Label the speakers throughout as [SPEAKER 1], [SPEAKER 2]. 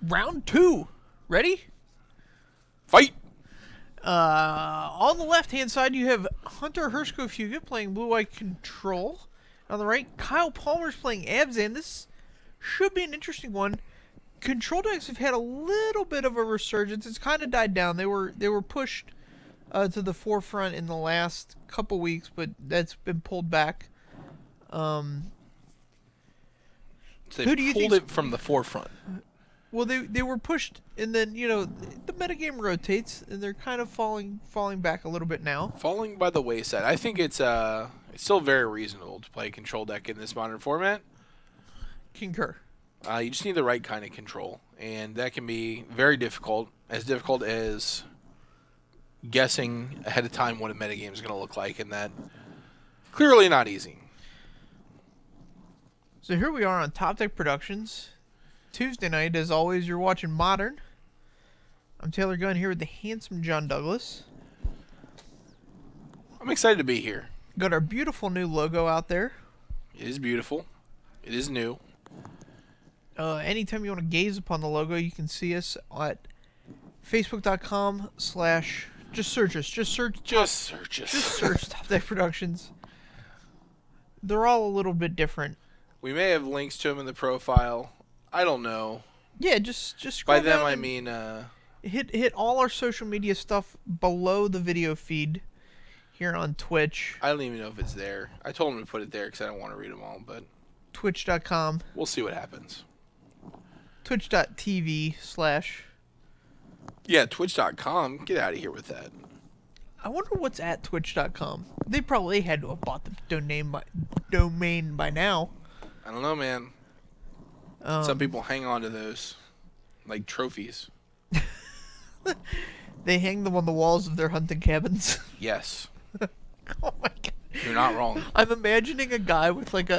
[SPEAKER 1] Round 2. Ready?
[SPEAKER 2] Fight!
[SPEAKER 1] On the left-hand side, you have Hunter Hersko-Fugitt playing Blue Eye Control. On the right, Kyle Palmer's playing Abzan. This should be an interesting one. Control decks have had a little bit of a resurgence. It's kind of died down. They were pushed to the forefront in the last couple weeks, but that's been pulled back.
[SPEAKER 2] So they pulled it from the forefront.
[SPEAKER 1] Well, they were pushed, and then, you know, the metagame rotates, and they're kind of falling back a little bit now.
[SPEAKER 2] Falling by the wayside. I think it's still very reasonable to play a control deck in this modern format.
[SPEAKER 1] Concur.
[SPEAKER 2] You just need the right kind of control, and that can be very difficult as guessing ahead of time what a metagame is going to look like, and that clearly not easy.
[SPEAKER 1] So here we are on Top Deck Productions. Tuesday night, as always, you're watching Modern. I'm Taylor Gunn here with the handsome John Douglas.
[SPEAKER 2] I'm excited to be here.
[SPEAKER 1] Got our beautiful new logo out there.
[SPEAKER 2] It is beautiful. It is new.
[SPEAKER 1] Anytime you want to gaze upon the logo, you can see us at facebook.com/ just search us. Just search Top Deck Productions. They're all a little bit different.
[SPEAKER 2] We may have links to them in the profile. I don't know.
[SPEAKER 1] Yeah, just scroll
[SPEAKER 2] by them
[SPEAKER 1] down
[SPEAKER 2] I mean
[SPEAKER 1] hit all our social media stuff below the video feed here on Twitch.
[SPEAKER 2] I don't even know if it's there. I told them to put it there because I don't want to read them all, but
[SPEAKER 1] Twitch.com.
[SPEAKER 2] We'll see what happens.
[SPEAKER 1] Twitch.tv/
[SPEAKER 2] Yeah, Twitch.com. Get out of here with that.
[SPEAKER 1] I wonder what's at Twitch.com. They probably had to have bought the domain by now.
[SPEAKER 2] I don't know, man. Some people hang on to those like trophies.
[SPEAKER 1] They hang them on the walls of their hunting cabins.
[SPEAKER 2] Yes.
[SPEAKER 1] Oh my god.
[SPEAKER 2] You're not wrong.
[SPEAKER 1] I'm imagining a guy with like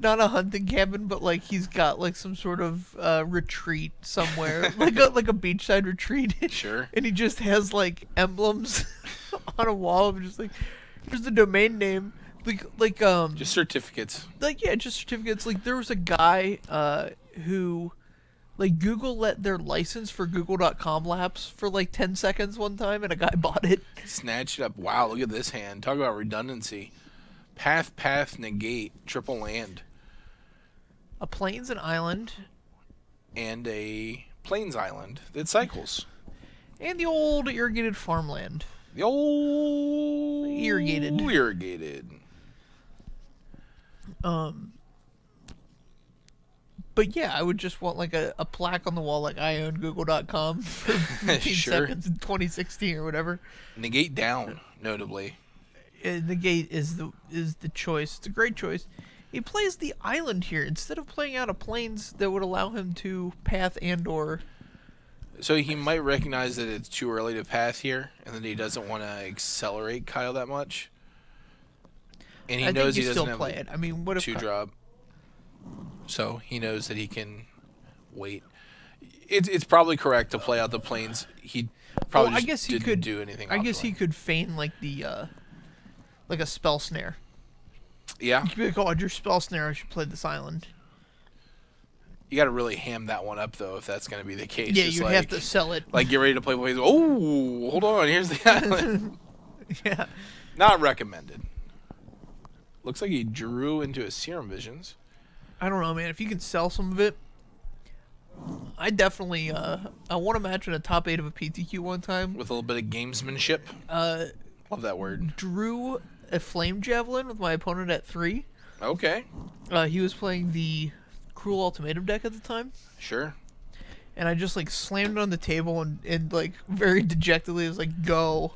[SPEAKER 1] not a hunting cabin, but like he's got like some sort of retreat somewhere, like a beachside retreat.
[SPEAKER 2] Sure.
[SPEAKER 1] And he just has like emblems on a wall of just like, here's the domain name, like
[SPEAKER 2] just certificates.
[SPEAKER 1] Like yeah, just certificates. Like there was a guy who, like, Google let their license for Google.com lapse for like 10 seconds one time, and a guy bought it.
[SPEAKER 2] Snatched it up. Wow, look at this hand. Talk about redundancy. Path, negate, triple land.
[SPEAKER 1] A plains and island.
[SPEAKER 2] And a plains island that cycles.
[SPEAKER 1] And the old irrigated farmland.
[SPEAKER 2] The old...
[SPEAKER 1] Irrigated. But yeah, I would just want like a plaque on the wall like I own Google.com for 15
[SPEAKER 2] Sure.
[SPEAKER 1] seconds in 2016 or whatever.
[SPEAKER 2] Negate down, notably.
[SPEAKER 1] Negate is the choice. It's a great choice. He plays the island here instead of playing out a plains that would allow him to path and/or.
[SPEAKER 2] So he might recognize that it's too early to path here, and that he doesn't want to accelerate Kyle that much. And he knows he doesn't have
[SPEAKER 1] play it. I mean, what if
[SPEAKER 2] 2-drop? So he knows that he can wait. It's probably correct to play out the plains. He probably didn't do anything.
[SPEAKER 1] I guess he could feign like the like a spell snare.
[SPEAKER 2] Yeah.
[SPEAKER 1] You could be like, oh, your spell snare. I should play this island.
[SPEAKER 2] You got to really ham that one up though, if that's going to be the case.
[SPEAKER 1] Yeah,
[SPEAKER 2] Just
[SPEAKER 1] you have to sell it.
[SPEAKER 2] Like get ready to play plains. Oh, hold on. Here's the island.
[SPEAKER 1] Yeah.
[SPEAKER 2] Not recommended. Looks like he drew into his Serum Visions.
[SPEAKER 1] I don't know, man. If you can sell some of it, I definitely I want to match in a top 8 of a PTQ one time
[SPEAKER 2] with a little bit of gamesmanship. Love that word.
[SPEAKER 1] Drew a flame javelin with my opponent at 3.
[SPEAKER 2] Okay.
[SPEAKER 1] He was playing the Cruel Ultimatum deck at the time.
[SPEAKER 2] Sure.
[SPEAKER 1] And I just like slammed it on the table and like very dejectedly was like, go,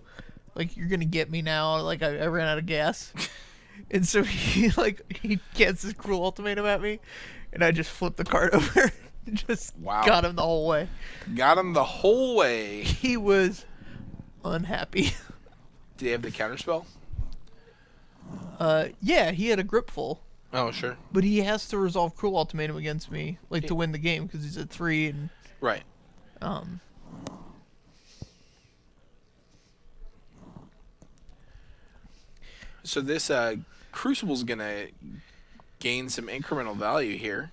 [SPEAKER 1] like you're gonna get me now. Like I ran out of gas. And so he casts this Cruel Ultimatum at me, and I just flipped the card over and just got him the whole way.
[SPEAKER 2] Got him the whole way.
[SPEAKER 1] He was unhappy.
[SPEAKER 2] Did he have the counterspell?
[SPEAKER 1] Yeah, he had a grip full.
[SPEAKER 2] Oh, sure.
[SPEAKER 1] But he has to resolve Cruel Ultimatum against me, like to win the game, because he's at 3 and.
[SPEAKER 2] Right. So this Crucible's gonna gain some incremental value here.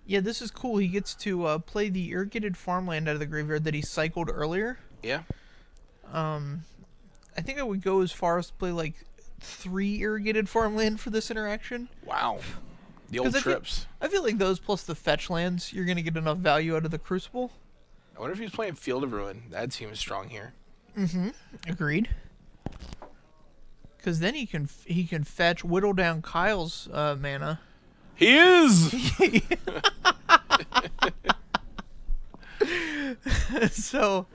[SPEAKER 1] Yeah, this is cool. He gets to play the irrigated farmland out of the graveyard that he cycled earlier.
[SPEAKER 2] Yeah.
[SPEAKER 1] I think I would go as far as to play like 3 irrigated farmland for this interaction.
[SPEAKER 2] Wow. The old trips.
[SPEAKER 1] I feel like those plus the fetch lands, you're gonna get enough value out of the Crucible.
[SPEAKER 2] I wonder if he's playing Field of Ruin. That seems strong here.
[SPEAKER 1] Mm-hmm. Agreed. Because then he can fetch, whittle down Kyle's mana.
[SPEAKER 2] He is.
[SPEAKER 1] So,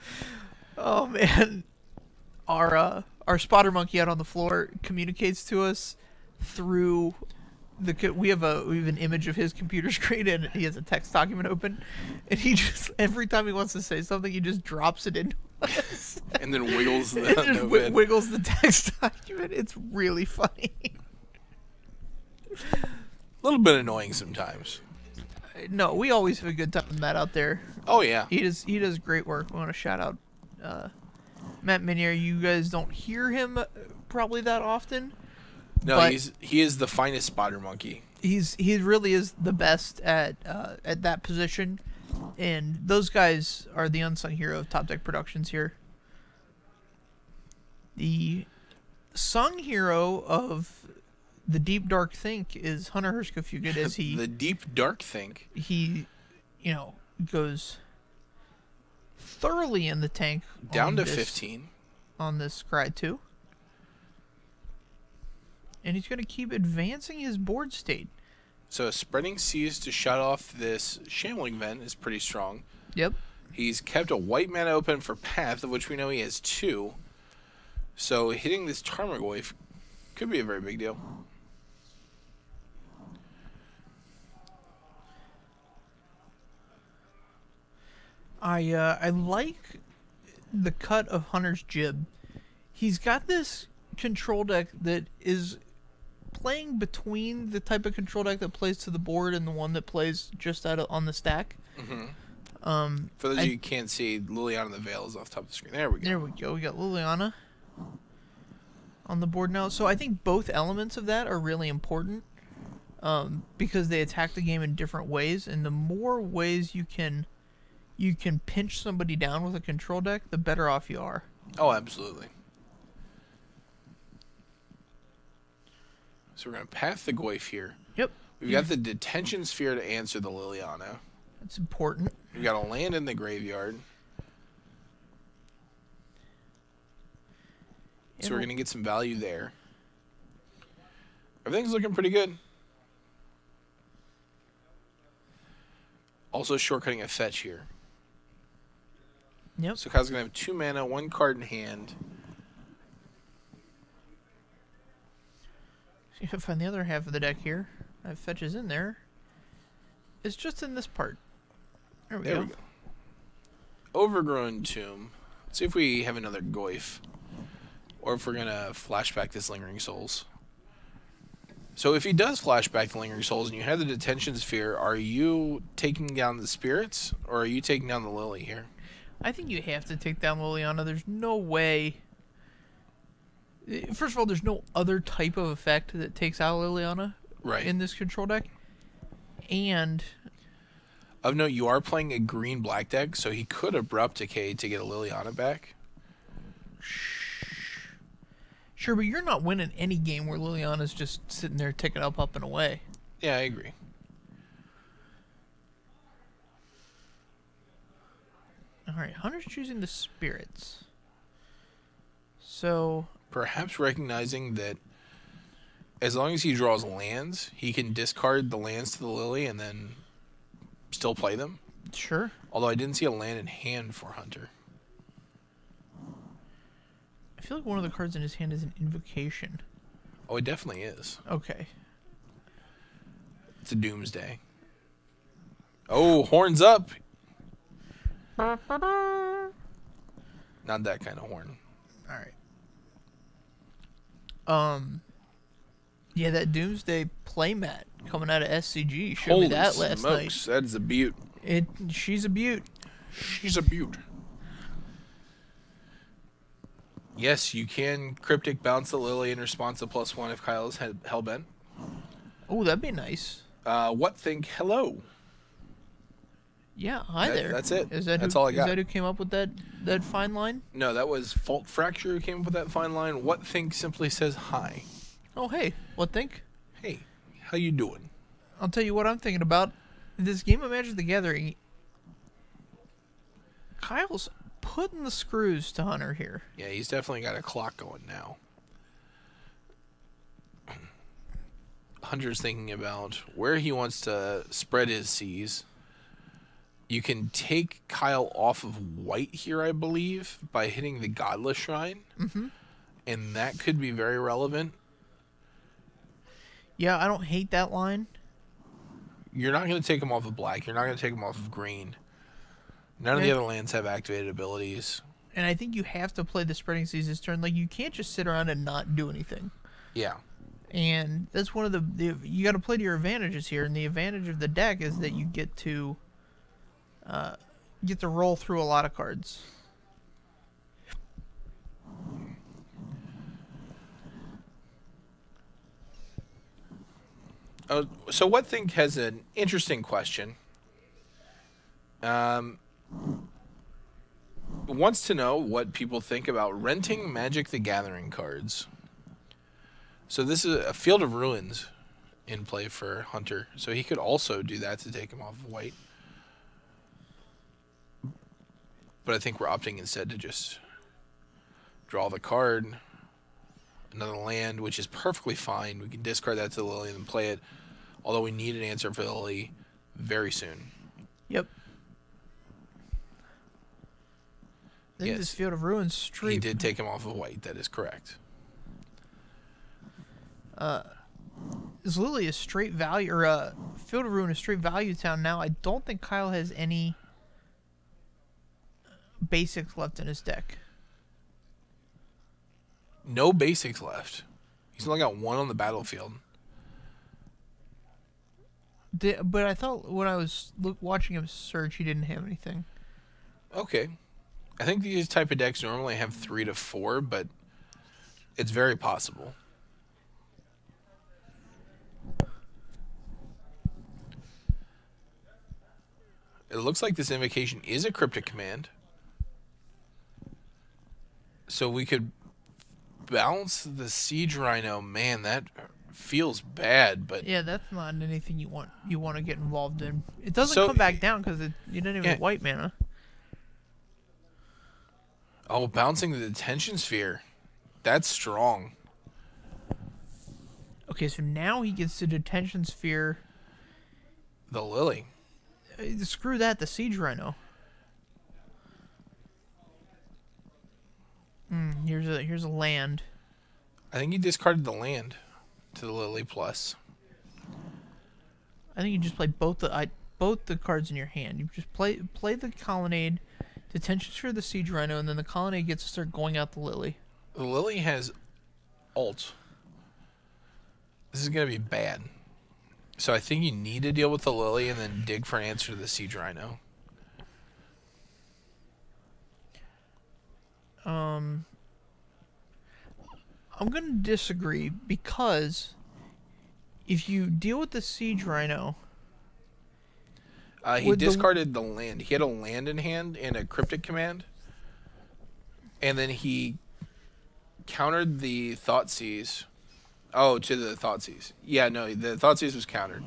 [SPEAKER 1] oh man, our spotter monkey out on the floor communicates to us through we have an image of his computer screen, and he has a text document open, and he just every time he wants to say something, he just drops it into us.
[SPEAKER 2] And then wiggles the
[SPEAKER 1] wiggles the text document. It's really funny.
[SPEAKER 2] A little bit annoying sometimes.
[SPEAKER 1] No, we always have a good time with Matt out there.
[SPEAKER 2] Oh yeah,
[SPEAKER 1] he does great work. We want to shout out Matt Minier. You guys don't hear him probably that often.
[SPEAKER 2] No, he is the finest spotter monkey.
[SPEAKER 1] He really is the best at that position, and those guys are the unsung hero of Top Deck Productions here. The sung hero of the Deep Dark Think is Hunter Hersko-Fugitt, as he
[SPEAKER 2] the Deep Dark Think.
[SPEAKER 1] He, goes thoroughly in the tank
[SPEAKER 2] down to 15
[SPEAKER 1] on this Cry 2. And he's going to keep advancing his board state.
[SPEAKER 2] So spreading seas to shut off this Shambling Vent is pretty strong.
[SPEAKER 1] Yep.
[SPEAKER 2] He's kept a white mana open for Path, of which we know he has 2. So hitting this Tarmogoyf could be a very big deal.
[SPEAKER 1] I like the cut of Hunter's Jib. He's got this control deck that is playing between the type of control deck that plays to the board and the one that plays just out on the stack.
[SPEAKER 2] Mm-hmm. For those of you who can't see, Liliana the Veil is off the top of the screen. There we go.
[SPEAKER 1] There we go. We got Liliana on the board now. So I think both elements of that are really important because they attack the game in different ways, and the more ways you can pinch somebody down with a control deck, the better off you are.
[SPEAKER 2] Oh, absolutely. So we're going to path the Goyf here.
[SPEAKER 1] Yep.
[SPEAKER 2] We've got the Detention Sphere to answer the Liliana.
[SPEAKER 1] That's important.
[SPEAKER 2] We've got a land in the graveyard. So we're going to get some value there. Everything's looking pretty good. Also shortcutting a fetch here.
[SPEAKER 1] Yep.
[SPEAKER 2] So Kyle's going to have 2 mana, 1 card in hand.
[SPEAKER 1] You can find the other half of the deck here. I have fetches in there. It's just in this part. There we go.
[SPEAKER 2] Overgrown Tomb. Let's see if we have another Goyf. Or if we're going to flashback this Lingering Souls. So if he does flashback the Lingering Souls and you have the Detention Sphere, are you taking down the Spirits or are you taking down the Lily here?
[SPEAKER 1] I think you have to take down Liliana. There's no way. First of all, there's no other type of effect that takes out Liliana in this control deck. And
[SPEAKER 2] of note, you are playing a green-black deck, so he could Abrupt Decay to get a Liliana back.
[SPEAKER 1] Sure, but you're not winning any game where Liliana's just sitting there ticking up and away.
[SPEAKER 2] Yeah, I agree.
[SPEAKER 1] Alright, Hunter's choosing the Spirits. So
[SPEAKER 2] perhaps recognizing that as long as he draws lands, he can discard the lands to the Lily and then still play them.
[SPEAKER 1] Sure.
[SPEAKER 2] Although I didn't see a land in hand for Hunter.
[SPEAKER 1] I feel like one of the cards in his hand is an Invocation.
[SPEAKER 2] Oh, it definitely is.
[SPEAKER 1] Okay.
[SPEAKER 2] It's a Doomsday. Oh, horns up! Not that kind of horn.
[SPEAKER 1] Alright. Yeah, that Doomsday playmat coming out of SCG showed me that last night.
[SPEAKER 2] That is a beaut.
[SPEAKER 1] She's a beaut.
[SPEAKER 2] She's a beaut. Yes, you can Cryptic bounce the Lily in response to +1 if Kyle is hellbent.
[SPEAKER 1] Oh, that'd be nice.
[SPEAKER 2] What think hello?
[SPEAKER 1] Yeah, hi there.
[SPEAKER 2] That's it.
[SPEAKER 1] That's
[SPEAKER 2] all I got.
[SPEAKER 1] Is that who came up with that fine line?
[SPEAKER 2] No, that was Fault Fracture who came up with that fine line. What think simply says hi.
[SPEAKER 1] Oh, hey. What think?
[SPEAKER 2] Hey, how you doing?
[SPEAKER 1] I'll tell you what I'm thinking about. This game of Magic the Gathering, Kyle's putting the screws to Hunter here.
[SPEAKER 2] Yeah, he's definitely got a clock going now. Hunter's thinking about where he wants to spread his seas. You can take Kyle off of white here, I believe, by hitting the Godless Shrine.
[SPEAKER 1] Mm-hmm.
[SPEAKER 2] And that could be very relevant.
[SPEAKER 1] Yeah, I don't hate that line.
[SPEAKER 2] You're not going to take him off of black. You're not going to take him off of green. None of the other lands have activated abilities.
[SPEAKER 1] And I think you have to play the Spreading Seas this turn. Like, you can't just sit around and not do anything.
[SPEAKER 2] Yeah.
[SPEAKER 1] And that's one of the you got to play to your advantages here. And the advantage of the deck is that you get to roll through a lot of cards.
[SPEAKER 2] So what think has an interesting question. Wants to know what people think about renting Magic the Gathering cards. So this is a Field of Ruins in play for Hunter. So he could also do that to take him off of white. But I think we're opting instead to just draw the card. Another land, which is perfectly fine. We can discard that to the Lily and play it. Although we need an answer for the Lily very soon.
[SPEAKER 1] Yep. I think this Field of Ruins straight.
[SPEAKER 2] He did take him off of white. That is correct.
[SPEAKER 1] This Lily is straight value, or Field of Ruin is straight value town now. I don't think Kyle has any basics left in his deck.
[SPEAKER 2] No basics left. He's only got one on the battlefield.
[SPEAKER 1] But I thought when I was watching him search, he didn't have anything.
[SPEAKER 2] Okay. I think these type of decks normally have 3 to 4, but it's very possible. It looks like this invocation is a cryptic command. So we could bounce the Siege Rhino. Man, that feels bad, but
[SPEAKER 1] yeah, that's not anything you want to get involved in. It doesn't come back down because you didn't even have white mana.
[SPEAKER 2] Oh, bouncing the Detention Sphere. That's strong.
[SPEAKER 1] Okay, so now he gets the Detention Sphere.
[SPEAKER 2] The Lily.
[SPEAKER 1] Screw that, the Siege Rhino. Here's a land.
[SPEAKER 2] I think he discarded the land to the Lily plus.
[SPEAKER 1] I think you just play both the cards in your hand. You just play the Colonnade, Detention Sphere, the Siege Rhino, and then the Colonnade gets to start going out the Lily.
[SPEAKER 2] The Lily has ult. This is going to be bad. So I think you need to deal with the Lily and then dig for an answer to the Siege Rhino.
[SPEAKER 1] I'm going to disagree because if you deal with the Siege Rhino...
[SPEAKER 2] he discarded the land. He had a land in hand and a cryptic command. And then he countered the Thoughtseize. Oh, to the Thoughtseize. Yeah, no, the Thoughtseize was countered.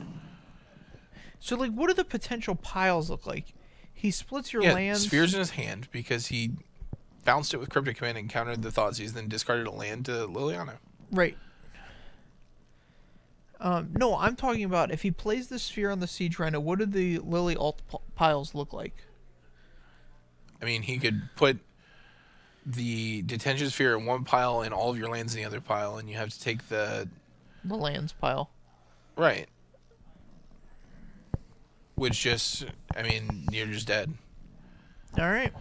[SPEAKER 1] So, like, what do the potential piles look like? He splits your lands...
[SPEAKER 2] Sphere's in his hand because he bounced it with cryptic command and countered the Thoughtseize, then discarded a land to Liliana.
[SPEAKER 1] Right. No, I'm talking about if he plays the Sphere on the Siege Rhino, what do the Lily alt piles look like?
[SPEAKER 2] I mean, he could put the Detention Sphere in one pile and all of your lands in the other pile, and you have to take the
[SPEAKER 1] lands pile.
[SPEAKER 2] Right. Which just, I mean, you're just dead.
[SPEAKER 1] All right.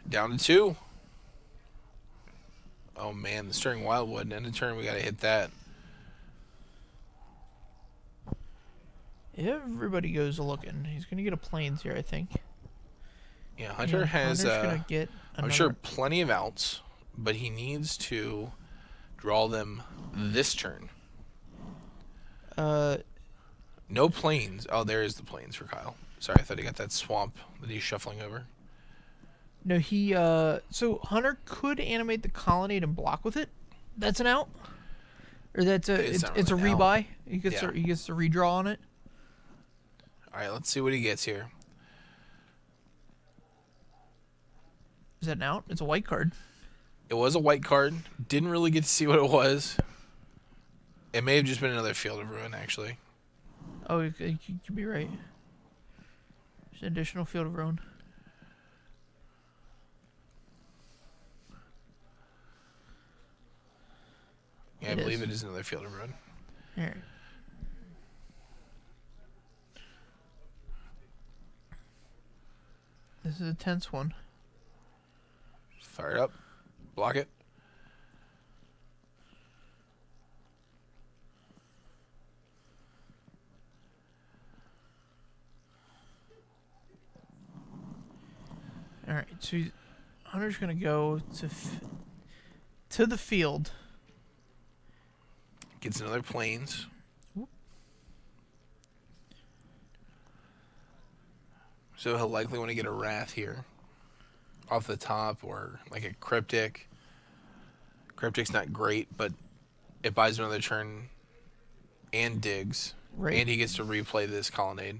[SPEAKER 2] Down to 2. Oh man, the Stirring Wildwood. End of turn, we gotta hit that.
[SPEAKER 1] Everybody goes looking. He's gonna get a Plains here, I think.
[SPEAKER 2] Yeah, Hunter
[SPEAKER 1] And
[SPEAKER 2] has,
[SPEAKER 1] Hunter's gonna get
[SPEAKER 2] I'm sure, plenty of outs, but he needs to draw them this turn. No planes. Oh, there is the planes for Kyle. Sorry, I thought he got that swamp that he's shuffling over.
[SPEAKER 1] No, he so Hunter could animate the colonnade and block with it. That's an out. Or that's a it's a
[SPEAKER 2] really an
[SPEAKER 1] rebuy. He gets to redraw on it.
[SPEAKER 2] All right, let's see what he gets here.
[SPEAKER 1] Is that an out? It's a white card.
[SPEAKER 2] It was a white card. Didn't really get to see what it was. It may have just been another Field of Ruin, actually.
[SPEAKER 1] Oh, you could be right. There's an additional Field of Ruin.
[SPEAKER 2] Yeah, I believe it is another Field of Ruin.
[SPEAKER 1] All right. This is a tense one.
[SPEAKER 2] Fire it up. Block it.
[SPEAKER 1] All right, so Hunter's gonna go to the field.
[SPEAKER 2] Gets another planes.
[SPEAKER 1] Whoop.
[SPEAKER 2] So he'll likely want to get a Wrath here. Off the top, or like a Cryptic. Cryptic's not great, but it buys him another turn and digs.
[SPEAKER 1] Right.
[SPEAKER 2] And he gets to replay this colonnade.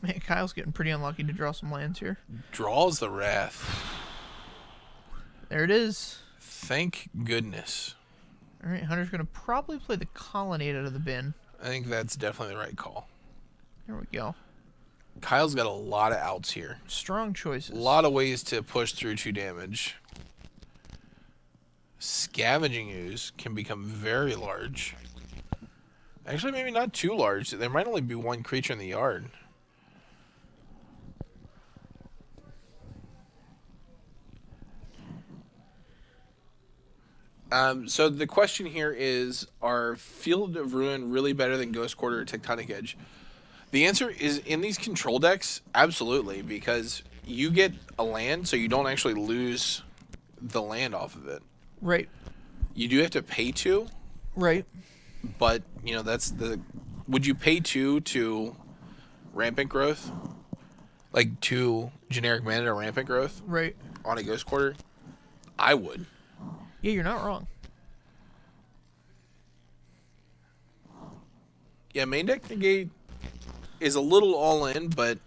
[SPEAKER 1] Man, Kyle's getting pretty unlucky to draw some lands here.
[SPEAKER 2] Draws the Wrath.
[SPEAKER 1] There it is.
[SPEAKER 2] Thank goodness.
[SPEAKER 1] All right, Hunter's going to probably play the colonnade out of the bin.
[SPEAKER 2] I think that's definitely the right call.
[SPEAKER 1] There we go.
[SPEAKER 2] Kyle's got a lot of outs here.
[SPEAKER 1] Strong choices.
[SPEAKER 2] A lot of ways to push through 2 damage. Scavenging Ooze can become very large. Actually, maybe not too large. There might only be 1 creature in the yard. So the question here is, are Field of Ruin really better than Ghost Quarter or Tectonic Edge? The answer is, in these control decks, absolutely, because you get a land, so you don't actually lose the land off of it.
[SPEAKER 1] Right.
[SPEAKER 2] You do have to pay 2.
[SPEAKER 1] Right.
[SPEAKER 2] But, you know, that's the... Would you pay 2 to Rampant Growth? Like 2 generic mana to Rampant Growth?
[SPEAKER 1] Right.
[SPEAKER 2] On a Ghost Quarter? I would.
[SPEAKER 1] Yeah, you're not wrong.
[SPEAKER 2] Yeah, main deck negate is a little all in, but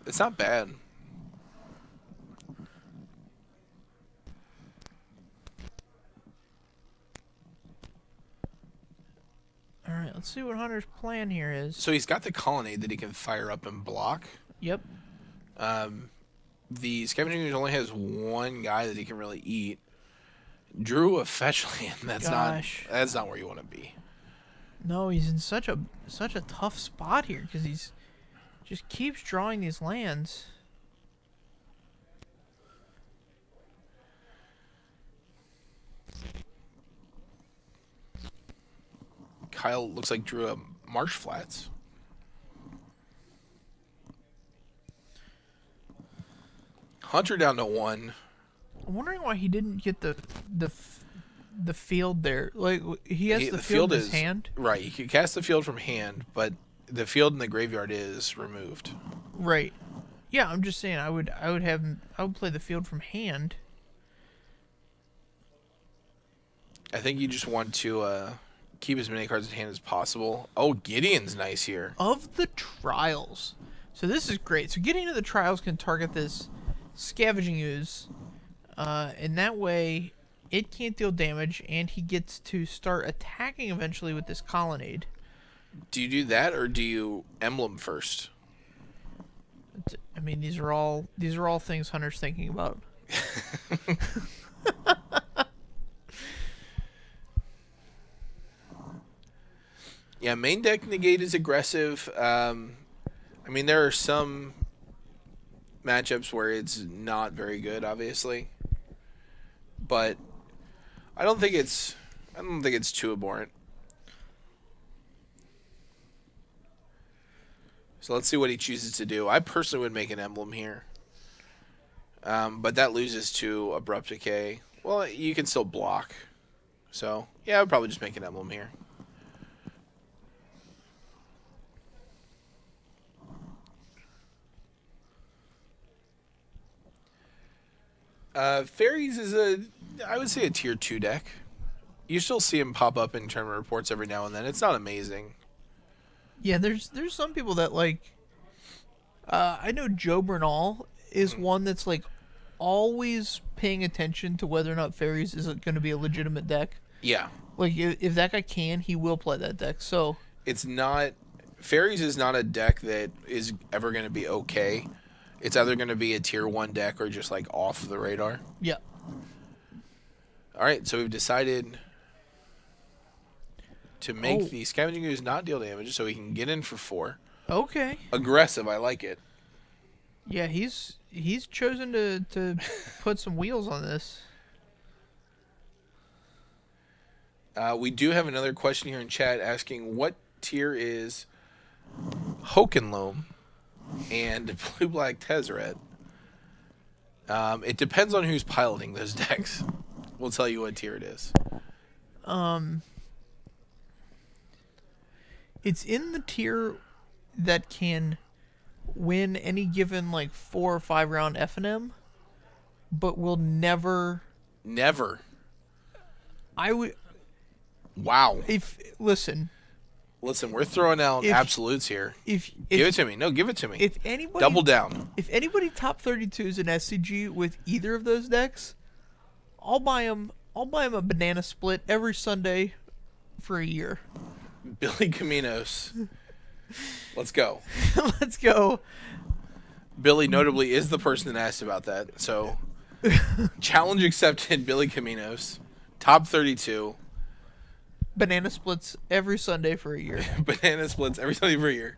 [SPEAKER 2] it's not bad.
[SPEAKER 1] All right, let's see what Hunter's plan here is.
[SPEAKER 2] So he's got the Colonnade that he can fire up and block.
[SPEAKER 1] Yep.
[SPEAKER 2] The Scavenging Ooze only has 1 guy that he can really eat. Drew a fetch land. That's not where you want to be.
[SPEAKER 1] No, he's in such a tough spot here because he's just keeps drawing these lands.
[SPEAKER 2] Kyle looks like drew a Marsh Flats. Hunter down to 1.
[SPEAKER 1] I'm wondering why he didn't get the field there. Like he has the field in his hand.
[SPEAKER 2] Right, he can cast the field from hand, but the field in the graveyard is removed.
[SPEAKER 1] Right. Yeah, I'm just saying I would play the field from hand.
[SPEAKER 2] I think you just want to keep as many cards in hand as possible. Oh, Gideon's nice here.
[SPEAKER 1] Of the trials. So this is great. So getting to the trials can target this Scavenging Ooze. And that way it can't deal damage, and he gets to start attacking eventually with this Colonnade.
[SPEAKER 2] Do you do that, or do you Emblem first?
[SPEAKER 1] I mean, these are all things Hunter's thinking about.
[SPEAKER 2] Yeah, main deck negate is aggressive. I mean, there are some matchups where it's not very good, obviously, but I don't think it's too abhorrent. So let's see what he chooses to do. I personally would make an emblem here. But that loses to Abrupt Decay. Well, you can still block. So, yeah, I would probably just make an emblem here. Fairies is I would say a tier 2 deck. You still see him pop up in tournament reports every now and then. It's not amazing.
[SPEAKER 1] Yeah, there's some people that like. I know Joe Bernal is one that's like always paying attention to whether or not Fairies is going to be a legitimate deck.
[SPEAKER 2] Yeah.
[SPEAKER 1] Like if that guy can, he will play that deck. So
[SPEAKER 2] it's not. Fairies is not a deck that is ever going to be okay. It's either going to be a tier 1 deck or just like off the radar.
[SPEAKER 1] Yeah.
[SPEAKER 2] All right, so we've decided to make the Scavenging Ooze not deal damage, so he can get in for 4.
[SPEAKER 1] Okay.
[SPEAKER 2] Aggressive, I like it.
[SPEAKER 1] Yeah, he's chosen to put some wheels on this.
[SPEAKER 2] We do have another question here in chat asking what tier is Hokenloam and Blue-Black Tezzeret. It depends on who's piloting those decks. We'll tell you what tier it is.
[SPEAKER 1] It's in the tier that can win any given like 4 or 5 round FNM, but will never. I would.
[SPEAKER 2] Wow.
[SPEAKER 1] Listen,
[SPEAKER 2] we're throwing out absolutes here. Give it to me. No, give it to me.
[SPEAKER 1] If anybody
[SPEAKER 2] double down.
[SPEAKER 1] If anybody top 32s in SCG with either of those decks, I'll buy him a banana split every Sunday for a year.
[SPEAKER 2] Billy Caminos. Let's go.
[SPEAKER 1] Let's go.
[SPEAKER 2] Billy notably is the person that asked about that. So, challenge accepted, Billy Caminos. Top 32.
[SPEAKER 1] Banana splits every Sunday for a year.
[SPEAKER 2] Banana splits every Sunday for a year.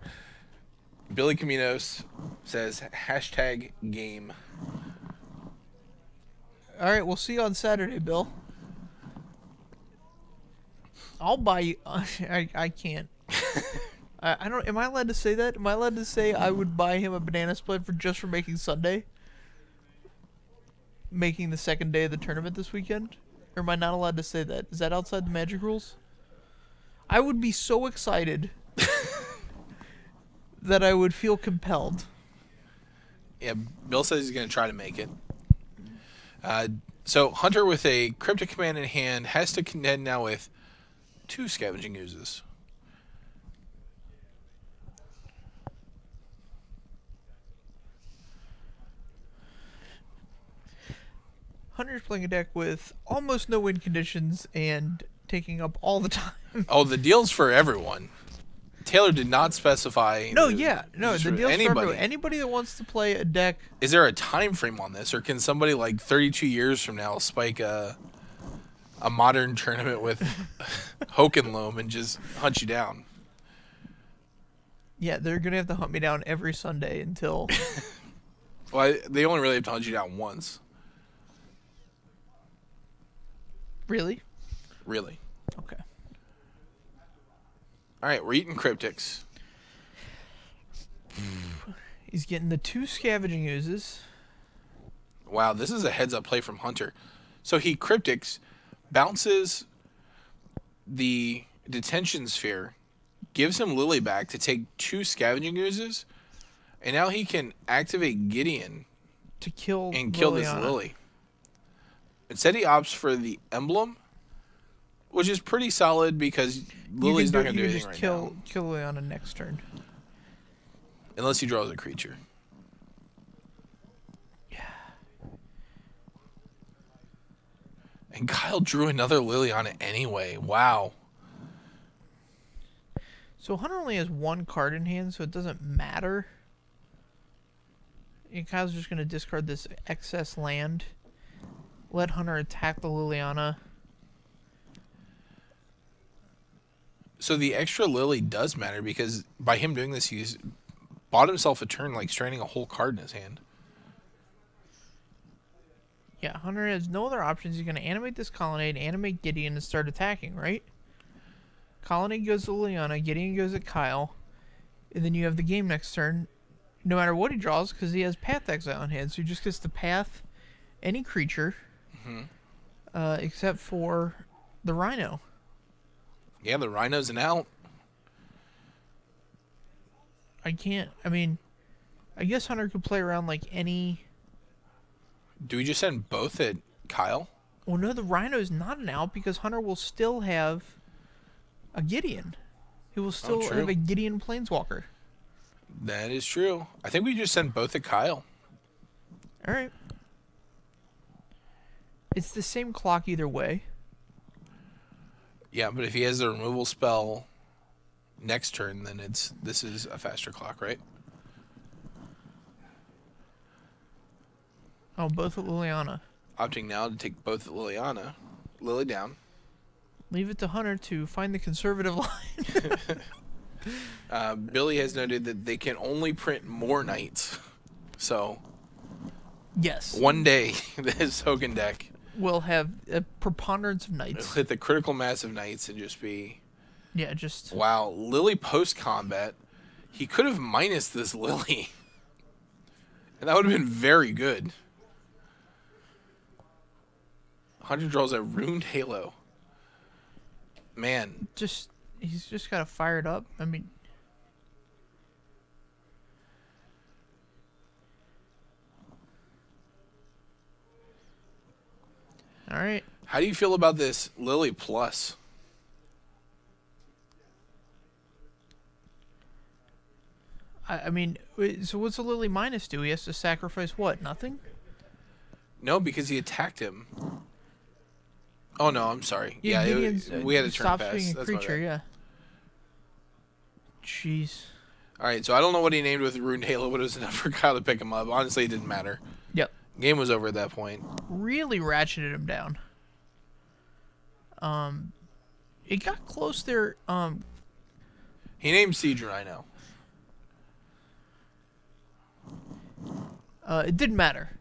[SPEAKER 2] Billy Caminos says, #game.
[SPEAKER 1] All right, we'll see you on Saturday, Bill. I'll buy you. I can't. I don't. Am I allowed to say that? Am I allowed to say I would buy him a banana split for making Sunday? Making the second day of the tournament this weekend? Or am I not allowed to say that? Is that outside the Magic rules? I would be so excited that I would feel compelled.
[SPEAKER 2] Yeah, Bill says he's going to try to make it. So Hunter with a Cryptic Command in hand has to contend now with 2 Scavenging Oozes.
[SPEAKER 1] Hunter's playing a deck with almost no win conditions and taking up all the time.
[SPEAKER 2] Oh, the deal's for everyone. Taylor did not specify.
[SPEAKER 1] No, yeah. No, the deal's
[SPEAKER 2] anybody.
[SPEAKER 1] for everyone. Anybody that wants to play a deck.
[SPEAKER 2] Is there a time frame on this, or can somebody like 32 years from now spike a modern tournament with Hokenloam and just hunt you down?
[SPEAKER 1] Yeah, they're going to have to hunt me down every Sunday until...
[SPEAKER 2] Well, they only really have to hunt you down once.
[SPEAKER 1] Really?
[SPEAKER 2] Really.
[SPEAKER 1] Okay.
[SPEAKER 2] All right, we're eating Cryptics.
[SPEAKER 1] He's getting the 2 Scavenging Oozes.
[SPEAKER 2] Wow, this is a heads-up play from Hunter. So he Cryptics, bounces the Detention Sphere, gives him Lily back to take 2 Scavenging Oozes, and now he can activate Gideon
[SPEAKER 1] to kill
[SPEAKER 2] this Lily. Instead, he opts for the Emblem, which is pretty solid because Lily's not going to do anything right now.
[SPEAKER 1] Kill Liliana next turn.
[SPEAKER 2] Unless he draws a creature.
[SPEAKER 1] Yeah.
[SPEAKER 2] And Kyle drew another Liliana anyway. Wow.
[SPEAKER 1] So Hunter only has 1 card in hand, so it doesn't matter. And Kyle's just going to discard this excess land. Let Hunter attack the Liliana.
[SPEAKER 2] So the extra Lily does matter because by him doing this, he's bought himself a turn, like straining a whole card in his hand.
[SPEAKER 1] Yeah, Hunter has no other options. He's going to animate this Colonnade, animate Gideon, and start attacking, right? Colonnade goes to Liliana, Gideon goes at Kyle. And then you have the game next turn, no matter what he draws, because he has Path Exile in hand. So he just gets to path any creature, except for the Rhino.
[SPEAKER 2] Yeah, the Rhino's an out.
[SPEAKER 1] I guess Hunter could play around like any...
[SPEAKER 2] Do we just send both at Kyle?
[SPEAKER 1] Well, no, the Rhino's not an out because Hunter will still have a Gideon. He will still have a Gideon Planeswalker.
[SPEAKER 2] That is true. I think we just send both at Kyle.
[SPEAKER 1] All right. It's the same clock either way.
[SPEAKER 2] Yeah, but if he has the removal spell next turn, then this is a faster clock, right?
[SPEAKER 1] Oh, both at Liliana.
[SPEAKER 2] Opting now to take both at Liliana. Lily down.
[SPEAKER 1] Leave it to Hunter to find the conservative line.
[SPEAKER 2] Billy has noted that they can only print more knights. So,
[SPEAKER 1] yes.
[SPEAKER 2] one day, this token deck
[SPEAKER 1] will have a preponderance of knights.
[SPEAKER 2] Hit the critical mass of knights and just be...
[SPEAKER 1] Yeah, just...
[SPEAKER 2] Wow, Lily post-combat. He could have minused this Lily. And that would have been very good. Hunter draws a Ruined Halo. Man.
[SPEAKER 1] He's just got to fire it up. I mean... All right.
[SPEAKER 2] How do you feel about this Lily Plus?
[SPEAKER 1] I mean, so what's a Lily minus do? He has to sacrifice what? Nothing?
[SPEAKER 2] No, because he attacked him. Oh, no, I'm sorry.
[SPEAKER 1] Yeah,
[SPEAKER 2] we had to turn
[SPEAKER 1] stops
[SPEAKER 2] pass.
[SPEAKER 1] being a
[SPEAKER 2] That's
[SPEAKER 1] creature, yeah. Jeez.
[SPEAKER 2] All right, so I don't know what he named with Ruined Halo, but it was enough for Kyle to pick him up. Honestly, it didn't matter.
[SPEAKER 1] Yep.
[SPEAKER 2] Game was over at that point.
[SPEAKER 1] Really ratcheted him down. It got close there.
[SPEAKER 2] He named Siege Rhino.
[SPEAKER 1] It didn't matter.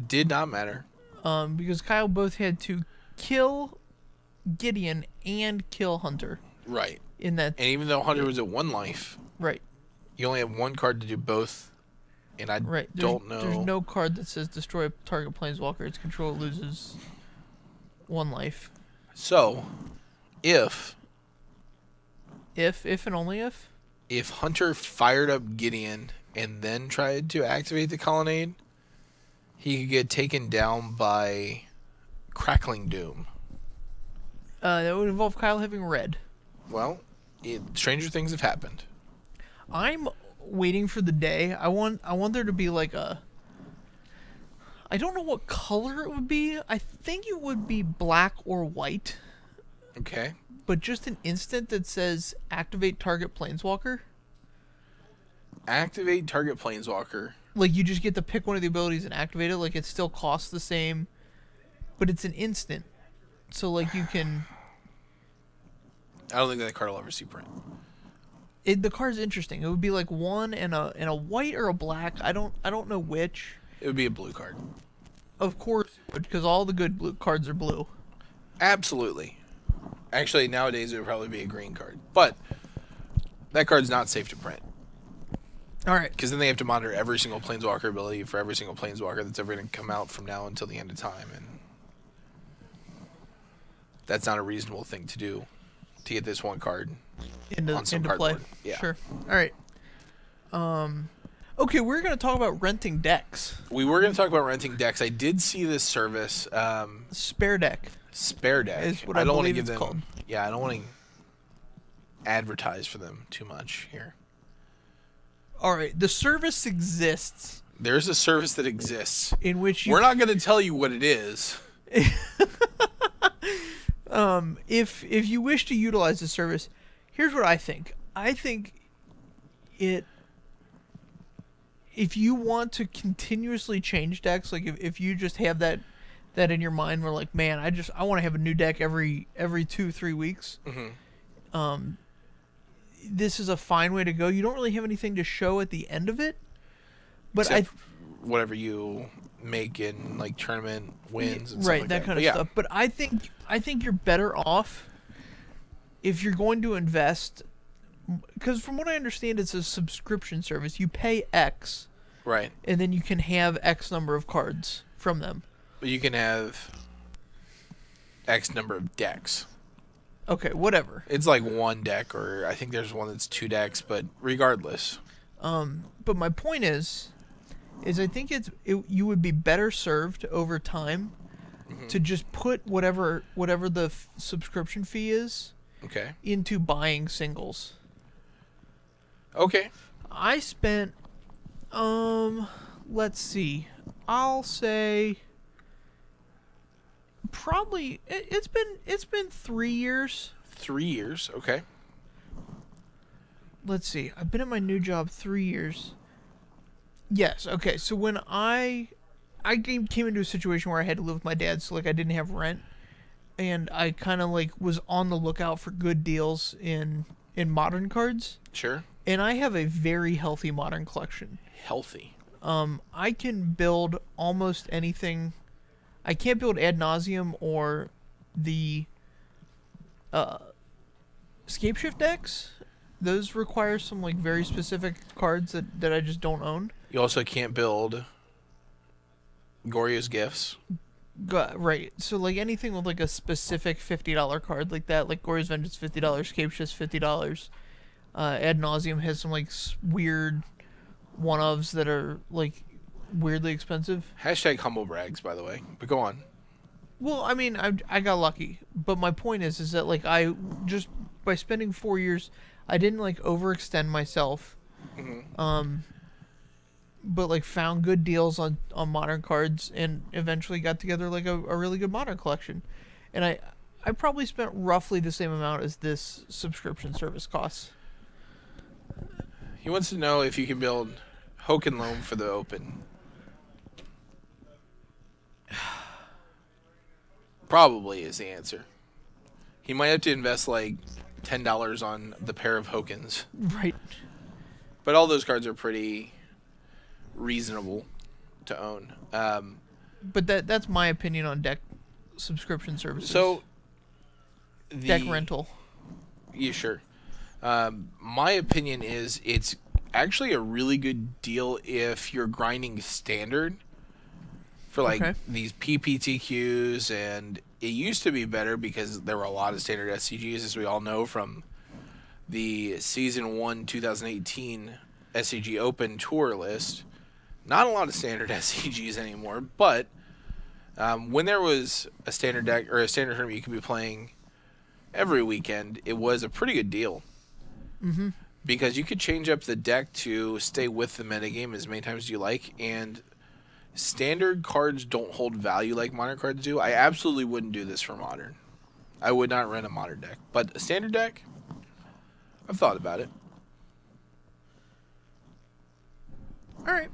[SPEAKER 2] Did not matter.
[SPEAKER 1] Because Kyle both had to kill Gideon and kill Hunter.
[SPEAKER 2] Right.
[SPEAKER 1] In that.
[SPEAKER 2] And even though Hunter was at 1 life.
[SPEAKER 1] Right.
[SPEAKER 2] You only have 1 card to do both. And I don't know.
[SPEAKER 1] There's no card that says destroy a target planeswalker. Its control loses 1 life.
[SPEAKER 2] So, if
[SPEAKER 1] and only if
[SPEAKER 2] Hunter fired up Gideon and then tried to activate the Colonnade, he could get taken down by Crackling Doom.
[SPEAKER 1] That would involve Kyle having red.
[SPEAKER 2] Well, stranger things have happened.
[SPEAKER 1] I'm waiting for the day. I want there to be like a... I don't know what color it would be. I think it would be black or white.
[SPEAKER 2] Okay.
[SPEAKER 1] But just an instant that says activate target planeswalker.
[SPEAKER 2] Activate target planeswalker.
[SPEAKER 1] Like you just get to pick one of the abilities and activate it. Like it still costs the same, but it's an instant. So like you can...
[SPEAKER 2] I don't think that card will ever see print.
[SPEAKER 1] The card's interesting. It would be like 1 and a white or a black. I don't know which.
[SPEAKER 2] It would be a blue card.
[SPEAKER 1] Of course, because all the good blue cards are blue.
[SPEAKER 2] Absolutely. Actually, nowadays it would probably be a green card. But that card's not safe to print.
[SPEAKER 1] All right.
[SPEAKER 2] Because then they have to monitor every single planeswalker ability for every single planeswalker that's ever going to come out from now until the end of time. And that's not a reasonable thing to do to get this one card on some
[SPEAKER 1] into play.
[SPEAKER 2] cardboard. Yeah.
[SPEAKER 1] Sure. All right. Okay, we're going to talk about renting decks.
[SPEAKER 2] We were going to talk about renting decks. I did see this service.
[SPEAKER 1] Spare deck.
[SPEAKER 2] Spare deck.
[SPEAKER 1] Is what I don't want to give them. Called.
[SPEAKER 2] Yeah, I don't want to advertise for them too much here.
[SPEAKER 1] All right, the service exists.
[SPEAKER 2] There's a service that exists.
[SPEAKER 1] In which
[SPEAKER 2] we're not going to tell you what it is.
[SPEAKER 1] If you wish to utilize the service, here's what I think. I think if you want to continuously change decks, like if you just have that in your mind, where like, man, I want to have a new deck every 2-3 weeks.
[SPEAKER 2] Mm-hmm.
[SPEAKER 1] This is a fine way to go. You don't really have anything to show at the end of it, but
[SPEAKER 2] whatever you make in like tournament wins, and
[SPEAKER 1] right?
[SPEAKER 2] Stuff like
[SPEAKER 1] that kind of stuff. But I think you're better off if you're going to invest because from what I understand, it's a subscription service. You pay X,
[SPEAKER 2] Right.
[SPEAKER 1] and then you can have X number of cards from them.
[SPEAKER 2] But you can have X number of decks.
[SPEAKER 1] Okay, whatever.
[SPEAKER 2] It's like one deck, or I think there's one that's 2 decks, but regardless.
[SPEAKER 1] But my point is I think you would be better served over time to just put whatever the subscription fee is
[SPEAKER 2] Okay.
[SPEAKER 1] into buying singles.
[SPEAKER 2] Okay.
[SPEAKER 1] I spent let's see. I'll say probably it's been 3 years.
[SPEAKER 2] 3 years. Okay.
[SPEAKER 1] Let's see. I've been at my new job 3 years. Yes. Okay. So when I came into a situation where I had to live with my dad, so like I didn't have rent, and I kind of like was on the lookout for good deals in modern cards.
[SPEAKER 2] Sure.
[SPEAKER 1] And I have a very healthy modern collection.
[SPEAKER 2] Healthy.
[SPEAKER 1] I can build almost anything. I can't build Ad Nauseam or the Scapeshift decks. Those require some like very specific cards that I just don't own.
[SPEAKER 2] You also can't build Gorya's Gifts.
[SPEAKER 1] Right. So like anything with like a specific $50 card like that, like Gory's Vengeance $50, Scapeshift's $50. Ad Nauseam has some like weird one-ofs that are like weirdly expensive.
[SPEAKER 2] Hashtag humble brags, by the way. But go on.
[SPEAKER 1] Well, I mean, I got lucky, but my point is that like I just by spending 4 years, I didn't like overextend myself, but like found good deals on modern cards and eventually got together like a really good modern collection, and I probably spent roughly the same amount as this subscription service costs.
[SPEAKER 2] He wants to know if you can build Hoken Loam for the Open. Probably is the answer. He might have to invest like $10 on the pair of Hokens.
[SPEAKER 1] Right.
[SPEAKER 2] But all those cards are pretty reasonable to own.
[SPEAKER 1] But that's my opinion on deck subscription services.
[SPEAKER 2] So,
[SPEAKER 1] deck rental.
[SPEAKER 2] Yeah, sure. My opinion is it's actually a really good deal if you're grinding standard for like these PPTQs, and it used to be better because there were a lot of standard SCGs, as we all know from the Season 1 2018 SCG Open Tour list. Not a lot of standard SCGs anymore, but when there was a standard deck or a standard tournament you could be playing every weekend, it was a pretty good deal.
[SPEAKER 1] Mm-hmm.
[SPEAKER 2] Because you could change up the deck to stay with the metagame as many times as you like, and standard cards don't hold value like modern cards do. I absolutely wouldn't do this for modern. I would not rent a modern deck. But a standard deck, I've thought about it.
[SPEAKER 1] All right.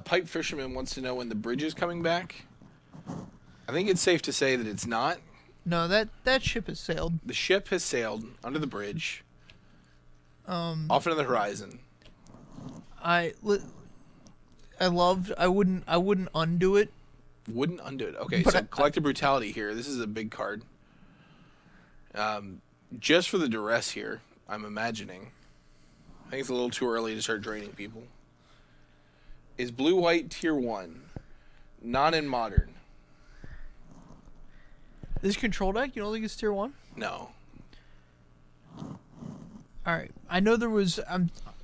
[SPEAKER 2] Pipe Fisherman wants to know when the bridge is coming back. I think it's safe to say that it's not.
[SPEAKER 1] No, that ship has sailed.
[SPEAKER 2] The ship has sailed under the bridge. Off into the horizon.
[SPEAKER 1] I wouldn't undo it.
[SPEAKER 2] Wouldn't undo it. Okay,
[SPEAKER 1] But
[SPEAKER 2] so Collective Brutality here. This is a big card. Just for the duress here, I'm imagining. I think it's a little too early to start draining people. Is blue-white tier 1. Not in modern.
[SPEAKER 1] This control deck, you don't think it's tier 1?
[SPEAKER 2] No.
[SPEAKER 1] Alright. I know there was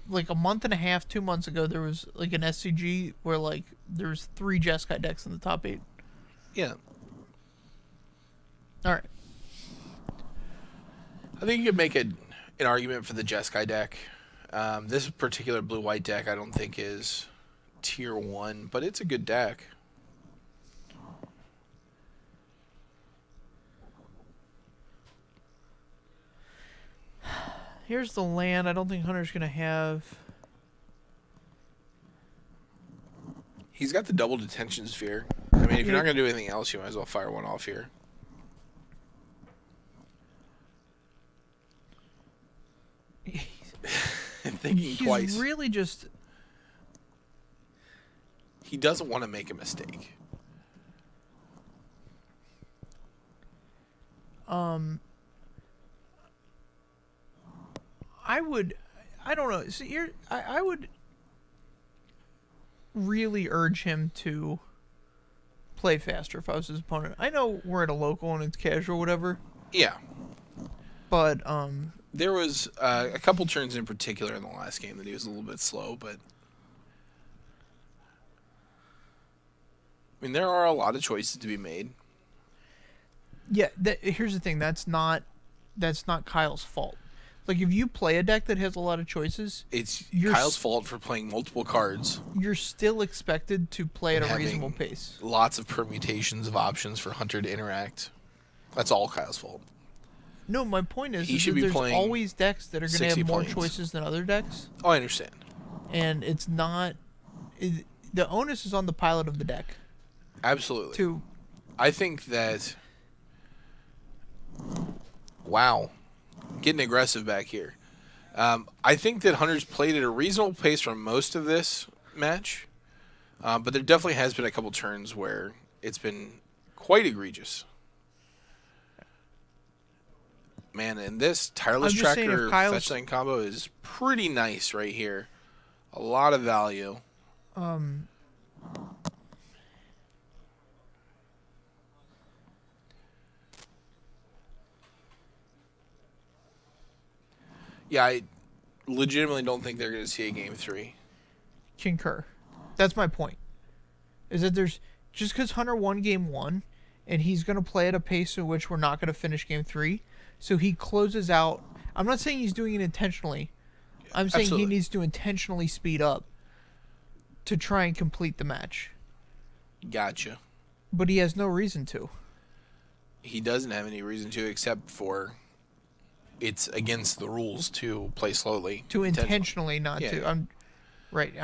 [SPEAKER 1] like a month and a half, 2 months ago, there was like an SCG where like there was 3 Jeskai decks in the top 8.
[SPEAKER 2] Yeah.
[SPEAKER 1] Alright.
[SPEAKER 2] I think you could make an argument for the Jeskai deck. This particular blue-white deck I don't think is tier 1, but it's a good deck.
[SPEAKER 1] Here's the land. I don't think Hunter's going to have.
[SPEAKER 2] He's got the double detention sphere. I mean, if you're not going to do anything else, you might as well fire one off here. Thinking twice.
[SPEAKER 1] He's really just.
[SPEAKER 2] He doesn't want to make a mistake.
[SPEAKER 1] I don't know. See, I would really urge him to play faster if I was his opponent. I know we're at a local and it's casual, whatever.
[SPEAKER 2] Yeah.
[SPEAKER 1] But
[SPEAKER 2] there was a couple turns in particular in the last game that he was a little bit slow, but I mean, there are a lot of choices to be made.
[SPEAKER 1] Yeah, here's the thing. That's not Kyle's fault. Like, if you play a deck that has a lot of choices,
[SPEAKER 2] it's Kyle's fault for playing multiple cards.
[SPEAKER 1] You're still expected to play at a reasonable pace.
[SPEAKER 2] Lots of permutations of options for Hunter to interact. That's all Kyle's fault.
[SPEAKER 1] No, my point is,
[SPEAKER 2] there's
[SPEAKER 1] always decks that are going to have more choices than other decks.
[SPEAKER 2] Oh, I understand.
[SPEAKER 1] And it's not... the onus is on the pilot of the deck.
[SPEAKER 2] Absolutely. I think that... Wow. Getting aggressive back here. I think that Hunter's played at a reasonable pace for most of this match. But there definitely has been a couple turns where it's been quite egregious. Man, and this Tireless Tracker Fetchline combo is pretty nice right here. A lot of value. Yeah, I legitimately don't think they're going to see a game 3.
[SPEAKER 1] Concur. That's my point. Is that there's... Just because Hunter won game 1, and he's going to play at a pace in which we're not going to finish game 3, so he closes out... I'm not saying he's doing it intentionally. I'm saying he needs to intentionally speed up to try and complete the match.
[SPEAKER 2] Gotcha.
[SPEAKER 1] But he has no reason to.
[SPEAKER 2] He doesn't have any reason to, except for... It's against the rules to play slowly.
[SPEAKER 1] To intentionally not to. I'm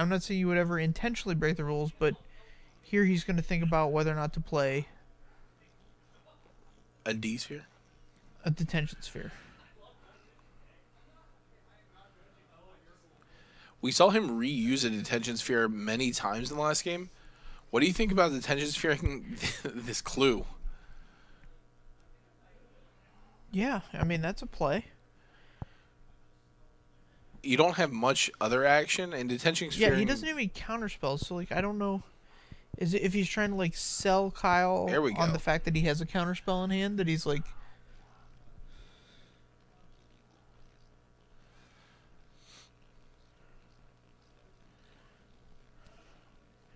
[SPEAKER 1] not saying you would ever intentionally break the rules, but here he's going to think about whether or not to play
[SPEAKER 2] a D-sphere?
[SPEAKER 1] A detention sphere.
[SPEAKER 2] We saw him reuse a detention sphere many times in the last game. What do you think about the detention sphere this clue?
[SPEAKER 1] Yeah, I mean, that's a play.
[SPEAKER 2] You don't have much other action, and detention sphere...
[SPEAKER 1] Yeah, he doesn't have any counterspells, so, like, I don't know... Is it if he's trying to, like, sell Kyle on the fact that he has a counterspell in hand, that he's, like...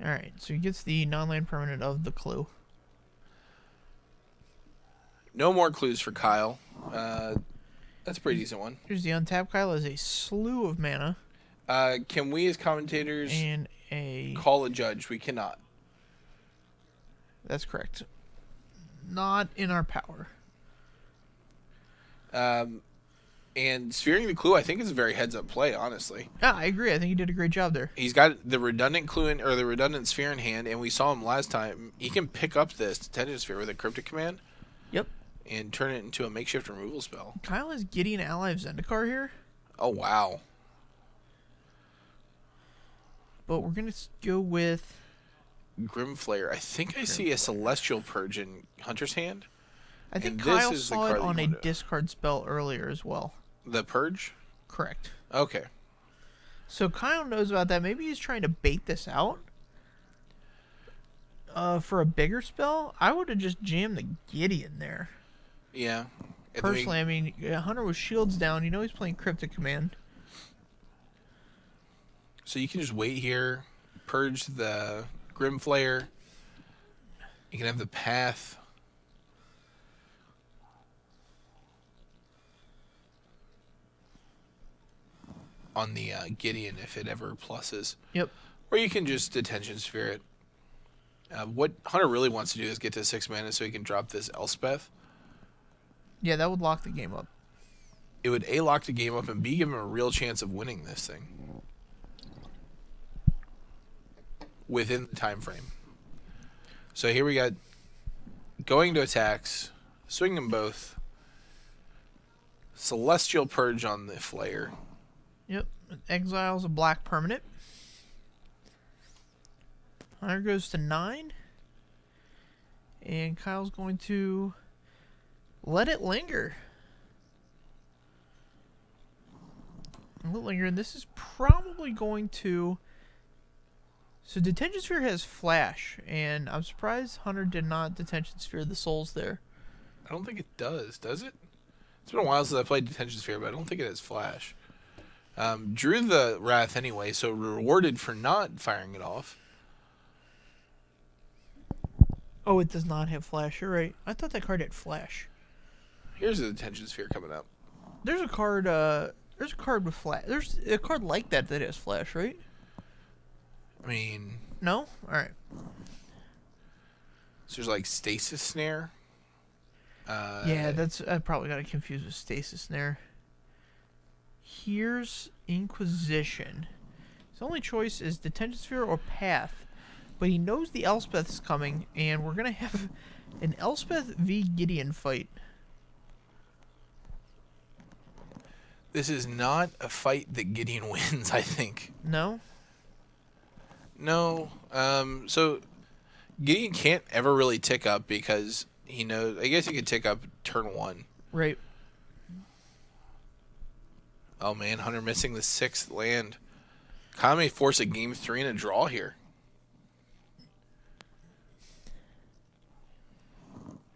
[SPEAKER 1] Alright, so he gets the non-land permanent of the clue.
[SPEAKER 2] No more clues for Kyle. That's a pretty decent one.
[SPEAKER 1] Here's the untapped. Kyle has a slew of mana.
[SPEAKER 2] Can we as commentators
[SPEAKER 1] and
[SPEAKER 2] call a judge? We cannot.
[SPEAKER 1] That's correct. Not in our power.
[SPEAKER 2] And sphering the clue, I think, is a very heads-up play, honestly.
[SPEAKER 1] Yeah, I agree. I think he did a great job there.
[SPEAKER 2] He's got the redundant clue or the redundant sphere in hand, and we saw him last time. He can pick up this detention sphere with a cryptic command.
[SPEAKER 1] Yep.
[SPEAKER 2] And turn it into a makeshift removal spell.
[SPEAKER 1] Kyle is getting an ally of Zendikar here.
[SPEAKER 2] Oh, wow.
[SPEAKER 1] But we're going to go with...
[SPEAKER 2] Grimflayer. I think I see a Celestial Purge in Hunter's hand.
[SPEAKER 1] I think Kyle saw it on a discard spell earlier as well.
[SPEAKER 2] The Purge?
[SPEAKER 1] Correct.
[SPEAKER 2] Okay.
[SPEAKER 1] So Kyle knows about that. Maybe he's trying to bait this out. For a bigger spell, I would have just jammed the Gideon there.
[SPEAKER 2] Yeah.
[SPEAKER 1] Personally, I mean, Hunter with shields down. You know he's playing Cryptic Command.
[SPEAKER 2] So you can just wait here, purge the Grimflayer. You can have the Path. On the Gideon if it ever pluses.
[SPEAKER 1] Yep.
[SPEAKER 2] Or you can just Detention Sphere it. What Hunter really wants to do is get to 6 mana so he can drop this Elspeth.
[SPEAKER 1] Yeah, that would lock the game up.
[SPEAKER 2] It would A, lock the game up, and B, give him a real chance of winning this thing. Within the time frame. So here we got going to attacks, swing them both. Celestial Purge on the Flayer.
[SPEAKER 1] Yep. Exiles a black permanent. Hunter goes to 9. And Kyle's going to Let it linger. Let it linger, and this is probably going to... So Detention Sphere has Flash, and I'm surprised Hunter did not Detention Sphere the souls there.
[SPEAKER 2] I don't think it does it? It's been a while since I played Detention Sphere, but I don't think it has Flash. Drew the Wrath anyway, so rewarded for not firing it off.
[SPEAKER 1] Oh, it does not have Flash. You're right. I thought that card had Flash.
[SPEAKER 2] Here's a Detention Sphere coming up.
[SPEAKER 1] There's a card. There's a card with Flash. There's a card like that that has Flash, right?
[SPEAKER 2] I mean,
[SPEAKER 1] no. All right.
[SPEAKER 2] So there's like Stasis Snare.
[SPEAKER 1] Yeah, that's I probably got it confused with Stasis Snare. Here's Inquisition. His only choice is Detention Sphere or Path, but he knows the Elspeth is coming, and we're gonna have an Elspeth v Gideon fight.
[SPEAKER 2] This is not a fight that Gideon wins, I think.
[SPEAKER 1] No?
[SPEAKER 2] No. So Gideon can't ever really tick up because he knows... I guess he could tick up turn 1.
[SPEAKER 1] Right.
[SPEAKER 2] Oh, man. Hunter missing the 6th land. Kyle may force a game 3 and a draw here.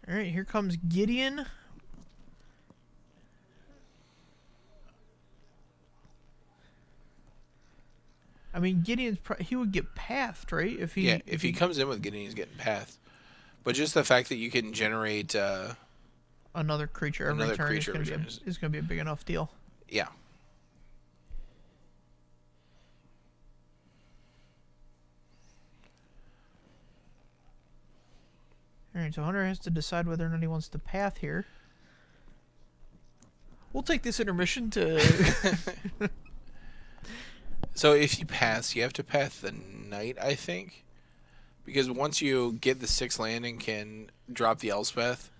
[SPEAKER 1] All right, here comes Gideon. I mean, Gideon's he would get pathed, right? If he
[SPEAKER 2] comes in with Gideon, he's getting pathed. But just the fact that you can generate
[SPEAKER 1] another creature every turn is going to be a big enough deal.
[SPEAKER 2] Yeah.
[SPEAKER 1] All right, so Hunter has to decide whether or not he wants to path here. We'll take this intermission to...
[SPEAKER 2] So if you pass, you have to path the Knight, I think. Because once you get the 6th land and can drop the Elspeth,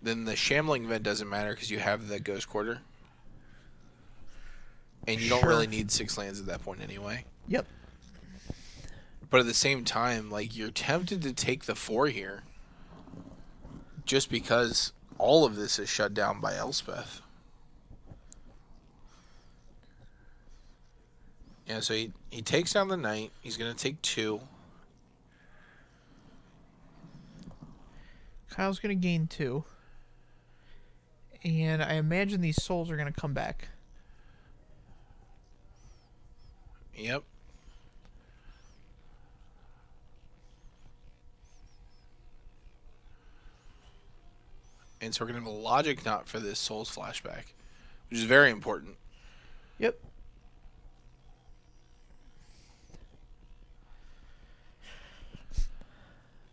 [SPEAKER 2] then the Shambling Vent doesn't matter because you have the Ghost Quarter. And you don't really need 6 lands at that point anyway.
[SPEAKER 1] Yep.
[SPEAKER 2] But at the same time, like, you're tempted to take the 4 here. Just because all of this is shut down by Elspeth. Yeah, so he takes down the Knight. He's going to take 2.
[SPEAKER 1] Kyle's going to gain 2. And I imagine these souls are going to come back.
[SPEAKER 2] Yep. And so we're going to have a logic knot for this Souls flashback, which is very important.
[SPEAKER 1] Yep.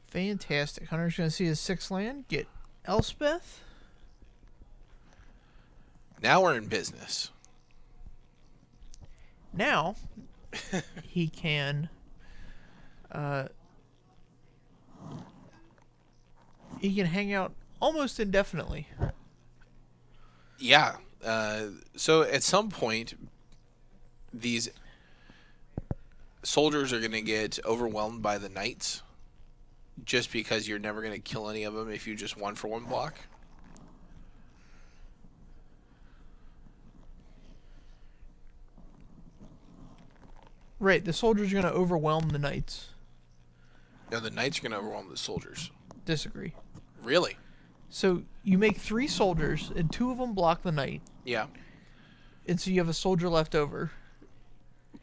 [SPEAKER 1] Fantastic. Hunter's going to see his 6th land, get Elspeth.
[SPEAKER 2] Now we're in business.
[SPEAKER 1] Now he can hang out almost indefinitely.
[SPEAKER 2] Yeah. So at some point, these soldiers are going to get overwhelmed by the Knights just because you're never going to kill any of them if you just 1-for-1 block.
[SPEAKER 1] Right, the soldiers are going to overwhelm the Knights.
[SPEAKER 2] No, the Knights are going to overwhelm the soldiers.
[SPEAKER 1] Disagree.
[SPEAKER 2] Really?
[SPEAKER 1] So you make 3 soldiers, and 2 of them block the Knight.
[SPEAKER 2] Yeah.
[SPEAKER 1] And so you have a soldier left over.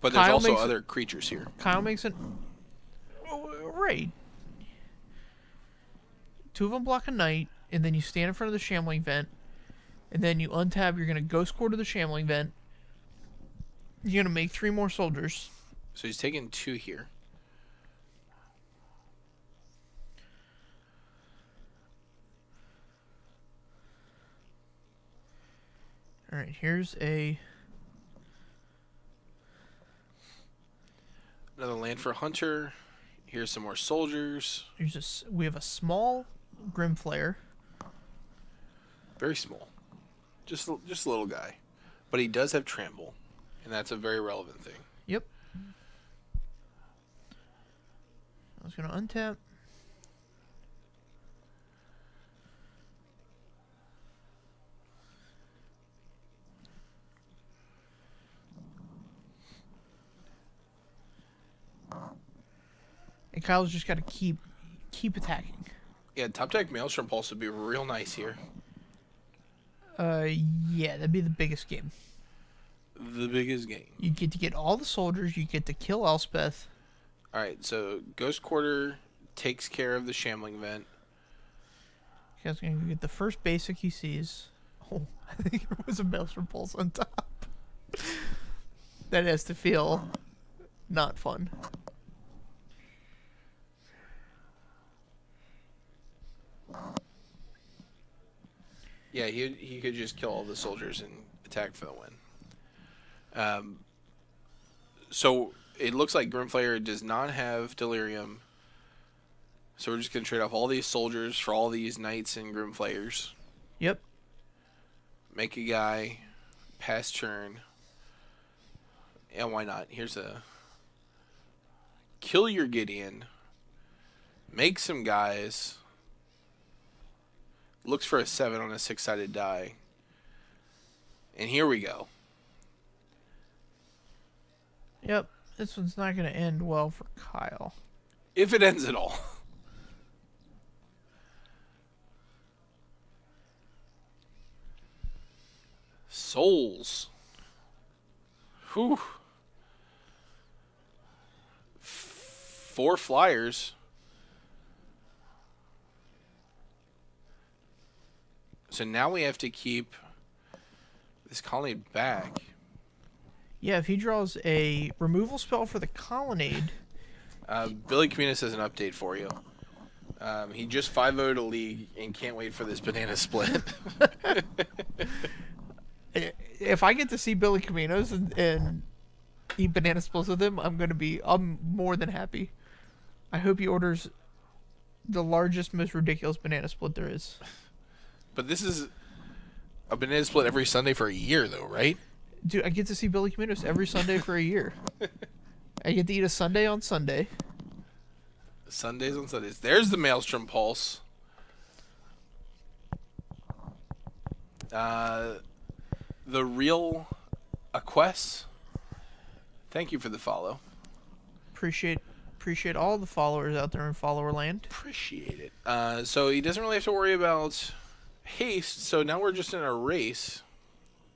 [SPEAKER 2] But there's also other creatures here.
[SPEAKER 1] Kyle makes it... Right. 2 of them block a Knight, and then you stand in front of the Shambling Vent, and then you untap, you're going to Ghost Quarter the Shambling Vent. You're going to make 3 more soldiers.
[SPEAKER 2] So he's taking 2 here.
[SPEAKER 1] Alright, here's
[SPEAKER 2] another land for Hunter. Here's some more soldiers.
[SPEAKER 1] We have a small Grimflayer.
[SPEAKER 2] Very small. Just a little guy. But he does have Trample. And that's a very relevant thing.
[SPEAKER 1] Yep. I was going to untap. And Kyle's just got to keep attacking.
[SPEAKER 2] Yeah, top deck Maelstrom Pulse would be real nice here.
[SPEAKER 1] Yeah, that'd be the biggest game.
[SPEAKER 2] The biggest game.
[SPEAKER 1] You get to get all the soldiers. You get to kill Elspeth.
[SPEAKER 2] All right, so Ghost Quarter takes care of the Shambling Vent.
[SPEAKER 1] Kyle's going to get the first basic he sees. Oh, I think there was a Maelstrom Pulse on top. That has to feel not fun.
[SPEAKER 2] Yeah, he could just kill all the soldiers and attack for the win. So it looks like Grimflayer does not have Delirium. So we're just going to trade off all these soldiers for all these Knights and Grimflayers.
[SPEAKER 1] Yep.
[SPEAKER 2] Make a guy, pass turn. And why not? Here's a... Kill your Gideon. Make some guys. Looks for a 7 on a 6-sided die. And here we go.
[SPEAKER 1] Yep. This one's not going to end well for Kyle.
[SPEAKER 2] If it ends at all. Souls. Whew. 4 flyers. So now we have to keep this colonnade back.
[SPEAKER 1] Yeah, if he draws a removal spell for the colonnade.
[SPEAKER 2] Billy Caminos has an update for you. He just 5-0'd a league and can't wait for this banana split.
[SPEAKER 1] If I get to see Billy Caminos and eat banana splits with him, I'm more than happy. I hope he orders the largest, most ridiculous banana split there is.
[SPEAKER 2] But this is a banana split every Sunday for a year, though, right?
[SPEAKER 1] Dude, I get to see Billy Caminos every Sunday for a year. I get to eat a sundae on Sunday.
[SPEAKER 2] Sundays on Sundays. There's the Maelstrom Pulse. The real Aquest. Thank you for the follow.
[SPEAKER 1] Appreciate all the followers out there in follower land.
[SPEAKER 2] Appreciate it. So he doesn't really have to worry about haste. So now we're just in a race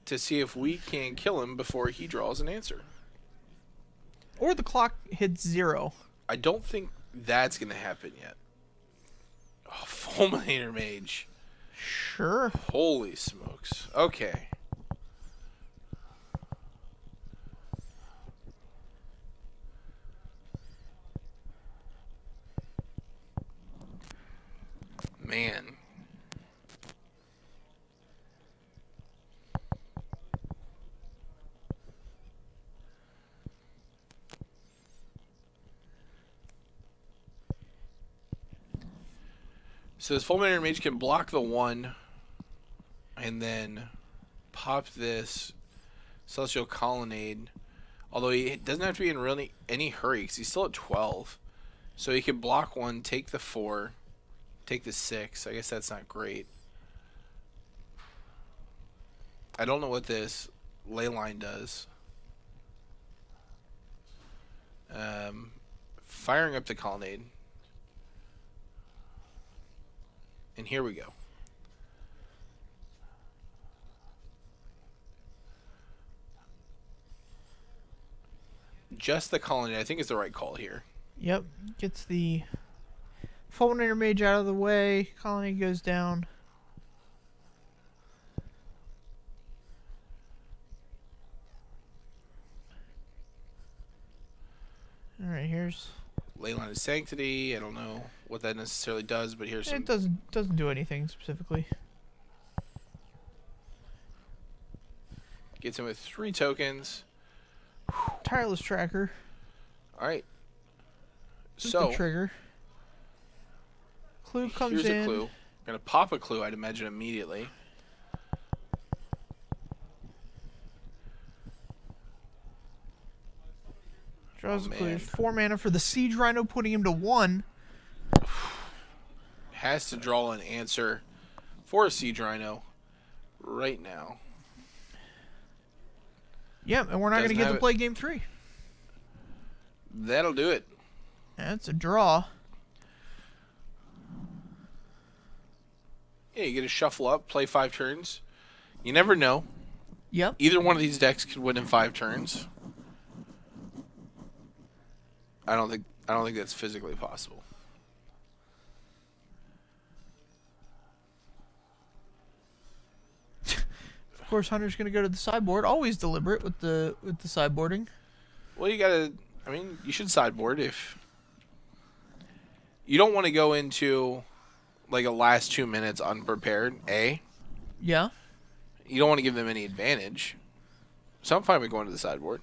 [SPEAKER 2] to see if we can kill him before he draws an answer.
[SPEAKER 1] Or the clock hits 0.
[SPEAKER 2] I don't think that's going to happen yet. Oh, Fulminator Mage.
[SPEAKER 1] Sure.
[SPEAKER 2] Holy smokes. Okay. Man. So this Fulminator Mage can block the 1 and then pop this Celestial Colonnade. Although he doesn't have to be in really any hurry because he's still at 12. So he can block 1, take the 4, take the 6. I guess that's not great. I don't know what this ley line does. Firing up the Colonnade. And here we go. Just the Colonnade, I think, is the right call here.
[SPEAKER 1] Yep. Gets the Fulminator Mage out of the way. Colonnade goes down. Alright, here's...
[SPEAKER 2] Leyline of Sanctity. I don't know what that necessarily does, but here's some...
[SPEAKER 1] It doesn't do anything specifically.
[SPEAKER 2] Gets him with 3 tokens.
[SPEAKER 1] Tireless Tracker.
[SPEAKER 2] Alright.
[SPEAKER 1] With
[SPEAKER 2] So...
[SPEAKER 1] the trigger. Clue comes in.
[SPEAKER 2] Here's a clue. Gonna pop a clue, I'd imagine, immediately.
[SPEAKER 1] Draws
[SPEAKER 2] Oh,
[SPEAKER 1] a clue.
[SPEAKER 2] man.
[SPEAKER 1] 4 mana for the Siege Rhino, putting him to 1.
[SPEAKER 2] Has to draw an answer for a Siege Rhino right now.
[SPEAKER 1] Yep, and we're not going to
[SPEAKER 2] Doesn't
[SPEAKER 1] get
[SPEAKER 2] have
[SPEAKER 1] to
[SPEAKER 2] it.
[SPEAKER 1] play Game 3.
[SPEAKER 2] That'll do it.
[SPEAKER 1] That's a draw.
[SPEAKER 2] Yeah, you get to shuffle up, play 5 turns. You never know.
[SPEAKER 1] Yep.
[SPEAKER 2] Either one of these decks could win in 5 turns. I don't think that's physically possible.
[SPEAKER 1] Of course, Hunter's going to go to the sideboard. Always deliberate with the sideboarding.
[SPEAKER 2] Well, you gotta. I mean, you should sideboard if you don't want to go into like a last 2 minutes unprepared.
[SPEAKER 1] Yeah.
[SPEAKER 2] You don't want to give them any advantage. So I'm fine with going to the sideboard.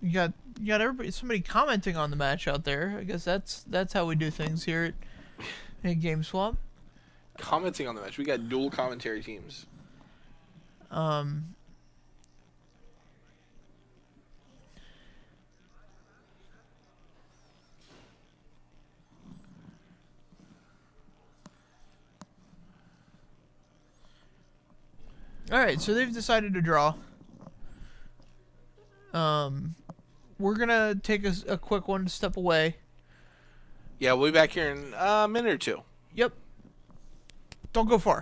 [SPEAKER 1] You got everybody, somebody commenting on the match out there. I guess that's how we do things here at GameSwap.
[SPEAKER 2] Commenting on the match. We got dual commentary teams.
[SPEAKER 1] All right, so they've decided to draw. We're gonna take a quick one to step away.
[SPEAKER 2] Yeah, we'll be back here in a minute or two.
[SPEAKER 1] Yep. Don't go far.